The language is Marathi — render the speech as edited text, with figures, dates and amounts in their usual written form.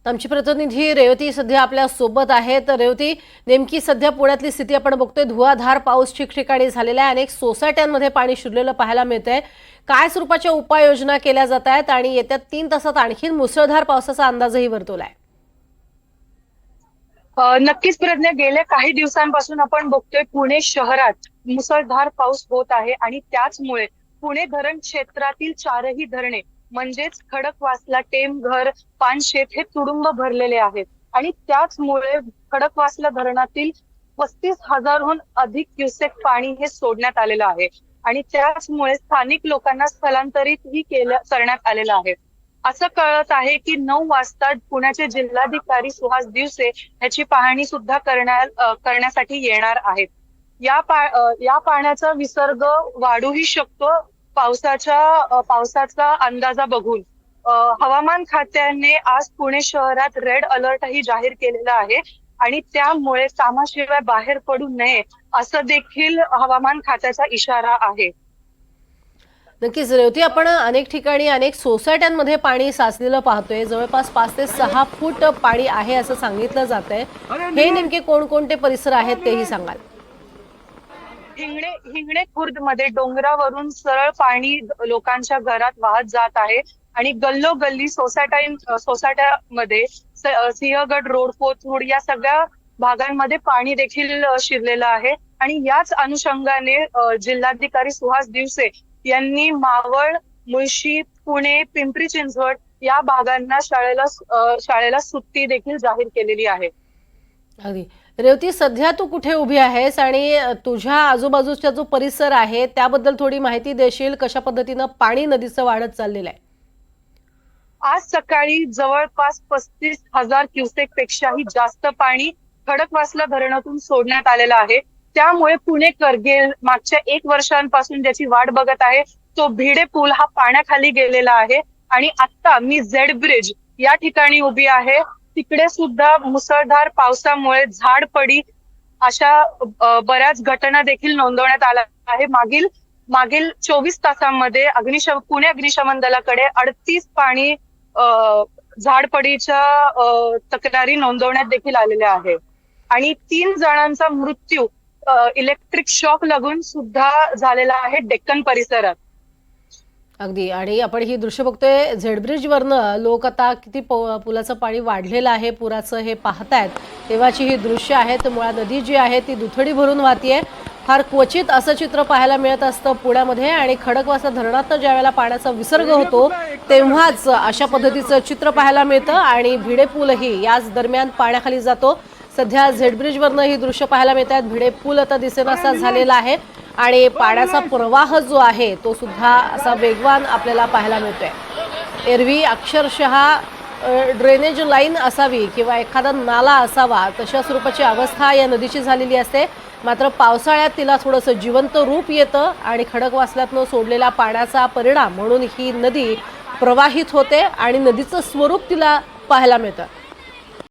आमची प्रतिनिधी रेवती सध्या आपल्या सोबत आहे। तर रेवती, नेमकी सध्या पुण्यातली स्थिती आपण बघतोय, धुवाधार पाऊस ठिकठिकाणी झालेला आहे, अनेक सोसायट्यांमध्ये पाणी शिरलेलं पाहायला मिळतंय। काय स्वरूपाच्या उपाययोजना केल्या जात आहेत आणि येत्या 3 तासात आणखी मुसळधार पावसाचा अंदाजही वर्तवलाय? नक्कीच प्रज्ञा, गेल्या काही दिवसांपासून आपण बघतोय पुणे शहरात मुसळधार पाऊस होत आहे आणि त्याचमुळे पुणे धरण क्षेत्रातील चारही धरणे म्हणजेच खडकवासला, टेमघर, पानशेत हे तुडुंब भरलेले आहेत आणि त्याचमुळे खडकवासला धरणातील 35,000हून अधिक क्युसेक पाणी हे सोडण्यात आलेलं आहे आणि त्याचमुळे स्थानिक लोकांना स्थलांतरितही करण्यात आलेलं आहे। असं कळत आहे की 9 वाजता पुण्याचे जिल्हाधिकारी सुहास दिवसे ह्याची पाहणी सुद्धा करण्यासाठी येणार आहेत। या पाण्याचा विसर्ग वाढूही शकतो पावसाचा अंदाजा बघून। हवामान खात्याने आज पुणे शहरात रेड अलर्टही जाहीर केलेला आहे आणि त्यामुळे कामाशिवाय बाहेर पडू नये असं देखील हवामान खात्याचा इशारा आहे। नक्कीच रेवती, आपण अनेक ठिकाणी अनेक सोसायट्यांमध्ये पाणी साचलेलं पाहतोय। जवळपास 5 ते 6 फूट पाणी आहे असं सांगितलं जातंय। हे नेमके कोणकोणते परिसर आहेत तेही सांगाल? हिंगणे खुर्द मध्ये डोंगरावरून सरळ पाणी लोकांच्या घरात वाहत जात आहे आणि गल्लोगल्ली सोसायट्यामध्ये सिंहगड रोड, कोथरूड या सगळ्या भागांमध्ये पाणी देखील शिरलेलं आहे आणि याच अनुषंगाने जिल्हाधिकारी सुहास दिवसे यांनी मावळ, मुळशी, पुणे, पिंपरी चिंचवड या भागांना शाळेला सुट्टी देखील जाहीर केलेली आहे। अगदी रेवती, सध्या तू कुठे उभी आहेस आणि तुझ्या आजूबाजूचा जो परिसर आहे त्याबद्दल थोडी माहिती देशील? कशा पद्धतीने पाणी नदीचं वाढत चाललेलं आहे? आज सकाळी जवळपास 35,000 क्युसेक पेक्षाही जास्त पाणी खडकवासला धरणातून सोडण्यात आलेलं आहे। त्यामुळे पुणेकर मागच्या 1 वर्षांपासून ज्याची वाट बघत आहे तो भिडे पूल हा पाण्याखाली गेलेला आहे आणि आता मी झेड ब्रिज या ठिकाणी उभी आहे। तिकडे सुद्धा मुसळधार पावसामुळे झाडपडी अशा बऱ्याच घटना देखील नोंदवण्यात आल्या आहे। मागील 24 तासांमध्ये पुणे अग्निशमन दलाकडे 38 पाणी झाडपडीच्या तक्रारी नोंदवण्यात देखील आलेल्या आहे आणि 3 जणांचा मृत्यू इलेक्ट्रिक शॉक लागून सुद्धा झालेला आहे डेक्कन परिसरात। अगदी, आणि आपण ही दृश्य बघतोय झेड ब्रिज वरनं लोक आता किती पुलाचं पाणी वाढलेलं आहे पुराचं हे पाहतायत तेव्हाची ही दृश्य आहेत। मुळा नदी जी आहे ती दुथडी भरून वाहतीये। फार क्वचित असं चित्र पाहायला मिळत असतं पुण्यामध्ये आणि खडकवासला धरणात ज्यावेळेला पाण्याचा विसर्ग होतो तेव्हाच अशा पद्धतीचं चित्र पाहायला मिळतं आणि भिडे पूलही याच दरम्यान पाण्याखाली जातो। सध्या झेड ब्रिज वरनं ही दृश्य पाहायला मिळत आहेत। भिडे पूल आता दिसेनासा झालेला आहे आणि पाण्याचा प्रवाह जो आहे तो सुद्धा असा वेगवान आपल्याला पाहायला मिळतोय। एरवी अक्षरशः ड्रेनेज लाईन असावी किंवा एखादा नाला असावा तशा स्वरूपाची अवस्था या नदीची झालेली असते। मात्र पावसाळ्यात तिला थोडंसं जिवंत रूप येतं आणि खडकवासल्यातनं सोडलेल्या पाण्याचा परिणाम म्हणून ही नदी प्रवाहित होते आणि नदीचं स्वरूप तिला पाहायला मिळतं।